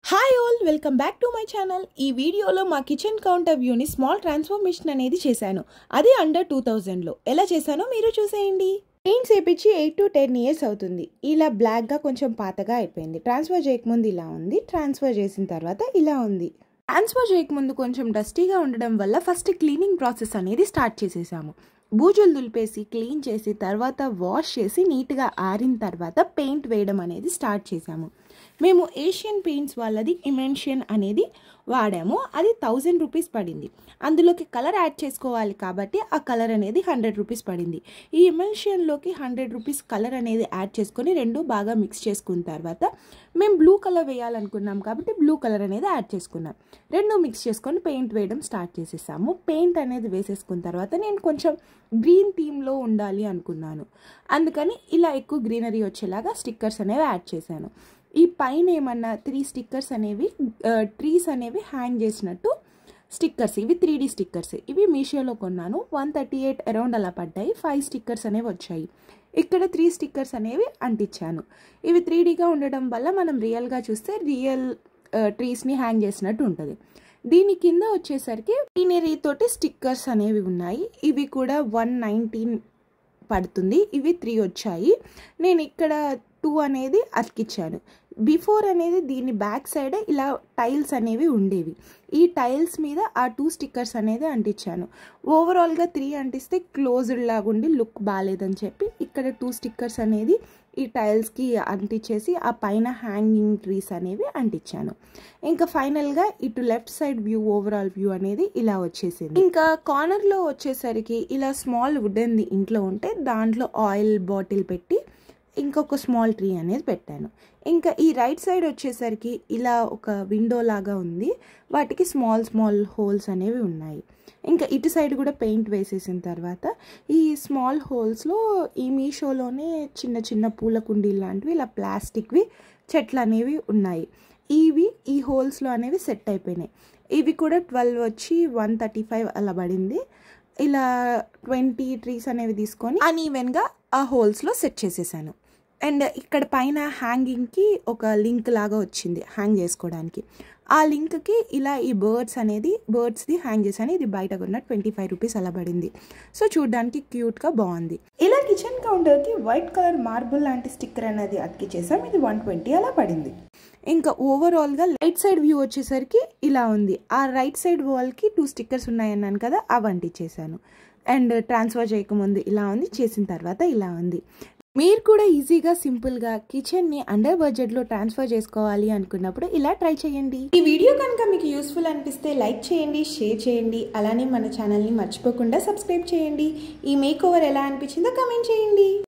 Hi all welcome back to my channel. ఈ వీడియోలో మా కిచెన్ కౌంటర్ వ్యూని స్మాల్ ట్రాన్స్ఫర్మేషన్ అనేది చేశాను. అది అండర్ 2000లో ఎలా చేశానో మీరు చూసేయండి. పెయింట్స్ వేపించి 8 to 10 years అవుతుంది. ఇలా బ్లాక్గా కొంచెం పాతగా అయిపోయింది. ట్రాన్స్ఫర్ చేయకముందు ఇలా ఉంది, ట్రాన్స్ఫర్ చేసిన తర్వాత ఇలా ఉంది. ట్రాన్స్ఫర్ చేయకముందు కొంచెం డస్టీగా ఉండడం వల్ల ఫస్ట్ క్లీనింగ్ ప్రాసెస్ అనేది స్టార్ట్ చేసేసాము. బూజులు దులిపేసి క్లీన్ చేసి తర్వాత వాష్ చేసి నీట్గా ఆరిన తర్వాత పెయింట్ వేయడం అనేది స్టార్ట్ చేసాము. మేము ఏషియన్ పెయింట్స్ వాళ్ళది ఇమెన్షియన్ అనేది వాడాము. అది 1000 రూపీస్ పడింది. అందులోకి కలర్ యాడ్ చేసుకోవాలి కాబట్టి ఆ కలర్ అనేది 100 రూపీస్ పడింది. ఈ ఇమెన్షియన్లోకి 100 రూపీస్ కలర్ అనేది యాడ్ చేసుకొని రెండు బాగా మిక్స్ చేసుకున్న తర్వాత మేము బ్లూ కలర్ వేయాలనుకున్నాం కాబట్టి బ్లూ కలర్ అనేది యాడ్ చేసుకున్నాం. రెండు మిక్స్ చేసుకొని పెయింట్ వేయడం స్టార్ట్ చేసేసాము. పెయింట్ అనేది వేసేసుకున్న తర్వాత నేను కొంచెం గ్రీన్ థీమ్లో ఉండాలి అనుకున్నాను. అందుకని ఇలా ఎక్కువ గ్రీనరీ వచ్చేలాగా స్టిక్కర్స్ అనేవి యాడ్ చేశాను. ఈ పైన ఏమన్నా 3 స్టిక్కర్స్ అనేవి ట్రీస్ అనేవి హ్యాంగ్ చేసినట్టు స్టిక్కర్స్, ఇవి 3D స్టిక్కర్స్. ఇవి మీషోలో కొన్నాను. 138 అరౌండ్ అలా పడ్డాయి. 5 స్టిక్కర్స్ అనేవి వచ్చాయి. ఇక్కడ 3 స్టిక్కర్స్ అనేవి అంటించాను. ఇవి 3Dగా ఉండడం వల్ల మనం రియల్గా చూస్తే రియల్ ట్రీస్ని హ్యాంగ్ చేసినట్టు ఉంటుంది. దీని కింద వచ్చేసరికి గ్రీనరీ తోటి స్టిక్కర్స్ అనేవి ఉన్నాయి. ఇవి కూడా 119 పడుతుంది. ఇవి 3 వచ్చాయి. నేను ఇక్కడ 2 అనేది అతికిచ్చాను. బిఫోర్ అనేది దీని బ్యాక్ సైడ్ ఇలా టైల్స్ అనేవి ఉండేవి. ఈ టైల్స్ మీద ఆ 2 స్టిక్కర్స్ అనేది అంటించాను. ఓవరాల్గా 3 అంటిస్తే క్లోజ్డ్ లాగా ఉండి లుక్ బాగాలేదని చెప్పి ఇక్కడ 2 స్టిక్కర్స్ అనేది ఈ టైల్స్కి అంటించేసి ఆ పైన హ్యాంగింగ్ ట్రీస్ అనేవి అంటించాను. ఇంకా ఫైనల్గా ఇటు left side view overall view అనేది ఇలా వచ్చేసింది. ఇంకా కార్నర్లో వచ్చేసరికి ఇలా స్మాల్ వుడెన్ది ఇంట్లో ఉంటే దాంట్లో ఆయిల్ బాటిల్ పెట్టి ఇంకొక స్మాల్ ట్రీ అనేది పెట్టాను. ఇంకా ఈ రైట్ సైడ్ వచ్చేసరికి ఇలా ఒక విండో లాగా ఉంది. వాటికి స్మాల్ హోల్స్ అనేవి ఉన్నాయి. ఇంకా ఇటు సైడ్ కూడా పెయింట్ వేసేసిన తర్వాత ఈ స్మాల్ హోల్స్లో ఈ మీషోలోనే చిన్న పూల కుండీలు లాంటివి ఇలా ప్లాస్టిక్వి చెట్లు అనేవి ఉన్నాయి. ఇవి ఈ హోల్స్లో అనేవి సెట్ అయిపోయినాయి. ఇవి కూడా 12 వచ్చి 135 అలా పడింది. ఇలా 20 ట్రీస్ అనేవి తీసుకొని అన్ఈవెన్గా ఆ హోల్స్లో సెట్ చేసేసాను. అండ్ ఇక్కడ పైన హ్యాంగింగ్కి ఒక లింక్ లాగా వచ్చింది హ్యాంగ్ చేసుకోవడానికి. ఆ లింక్కి ఇలా ఈ బర్డ్స్ది హ్యాంగ్ చేశాను. ఇది బయట కొన్న 25 రూపీస్ అలా పడింది. సో చూడడానికి క్యూట్గా బాగుంది. ఇలా కిచెన్ కౌంటర్కి వైట్ కలర్ మార్బుల్ లాంటి స్టిక్కర్ అనేది అతికిచ్చేసాం. ఇది 120 అలా పడింది. ఇంకా ఓవరాల్గా రైట్ సైడ్ వ్యూ వచ్చేసరికి ఇలా ఉంది. ఆ రైట్ సైడ్ వాల్కి 2 స్టిక్కర్స్ ఉన్నాయన్నాను కదా, అవి అంటించేసాను. అండ్ ట్రాన్స్ఫర్ చేయకముందు ఇలా ఉంది, చేసిన తర్వాత ఇలా ఉంది. మీరు కూడా ఈజీగా సింపుల్గా కిచెన్ని అండర్ బడ్జెట్లో ట్రాన్స్ఫర్ చేసుకోవాలి అనుకున్నప్పుడు ఇలా ట్రై చేయండి. ఈ వీడియో కనుక మీకు యూస్ఫుల్ అనిపిస్తే లైక్ చేయండి, షేర్ చేయండి. అలానే మన ఛానల్ని మర్చిపోకుండా సబ్స్క్రైబ్ చేయండి. ఈ మేక్ ఓవర్ ఎలా అనిపించిందో కమెంట్ చేయండి.